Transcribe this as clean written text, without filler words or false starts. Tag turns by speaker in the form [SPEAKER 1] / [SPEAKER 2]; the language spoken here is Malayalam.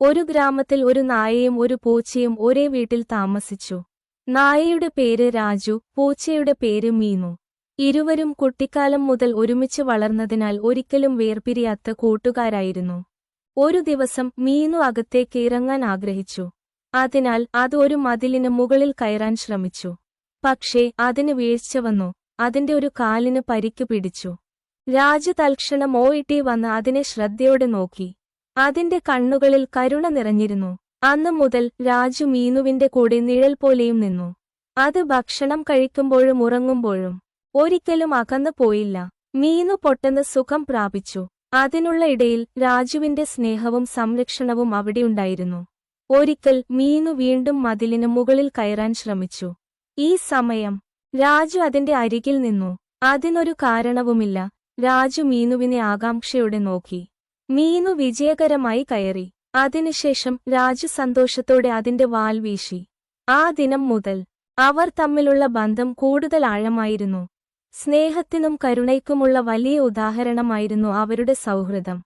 [SPEAKER 1] ഒരു ഗ്രാമത്തിൽ ഒരു നായയും ഒരു പൂച്ചയും ഒരേ വീട്ടിൽ താമസിച്ചു. നായയുടെ പേര് രാജു, പൂച്ചയുടെ പേര് മീനു. ഇരുവരും കുട്ടിക്കാലം മുതൽ ഒരുമിച്ച് വളർന്നതിനാൽ ഒരിക്കലും വേർപിരിയാത്ത കൂട്ടുകാരായിരുന്നു. ഒരു ദിവസം മീനു അകത്തേക്ക് ഇറങ്ങാൻ ആഗ്രഹിച്ചു. അതിനാൽ അത് ഒരു മതിലിന് മുകളിൽ കയറാൻ ശ്രമിച്ചു. പക്ഷേ അതിന് വീഴ്ച വന്നു. അതിന്റെ ഒരു കാലിന് പരിക്ക് പിടിച്ചു. രാജു തൽക്ഷണം ഓടി വന്ന് അതിനെ ശ്രദ്ധയോടെ നോക്കി. അതിന്റെ കണ്ണുകളിൽ കരുണ നിറഞ്ഞിരുന്നു. അന്നു മുതൽ രാജു മീനുവിന്റെ കൂടെ നിഴൽ പോലെയും നിന്നു. അത് ഭക്ഷണം കഴിക്കുമ്പോഴും ഉറങ്ങുമ്പോഴും ഒരിക്കലും അകന്നു പോയില്ല. മീനു പൊട്ടെന്ന് സുഖം പ്രാപിച്ചു. അതിനുള്ള ഇടയിൽ രാജുവിന്റെ സ്നേഹവും സംരക്ഷണവും അവിടെയുണ്ടായിരുന്നു. ഒരിക്കൽ മീനു വീണ്ടും മതിലിന് മുകളിൽ കയറാൻ ശ്രമിച്ചു. ഈ സമയം രാജു അതിന്റെ അരികിൽ നിന്നു. അതിനൊരു കാരണവുമില്ല. രാജു മീനുവിനെ ആകാംക്ഷയോടെ നോക്കി. മീനു വിജയകരമായി കയറി. അതിനുശേഷം രാജു സന്തോഷത്തോടെ അതിന്റെ വാൽ വീശി. ആ ദിനം മുതൽ അവർ തമ്മിലുള്ള ബന്ധം കൂടുതൽ ആഴമായിരുന്നു. സ്നേഹത്തിനും കരുണയ്ക്കുമുള്ള വലിയ ഉദാഹരണമായിരുന്നു അവരുടെ സൗഹൃദം.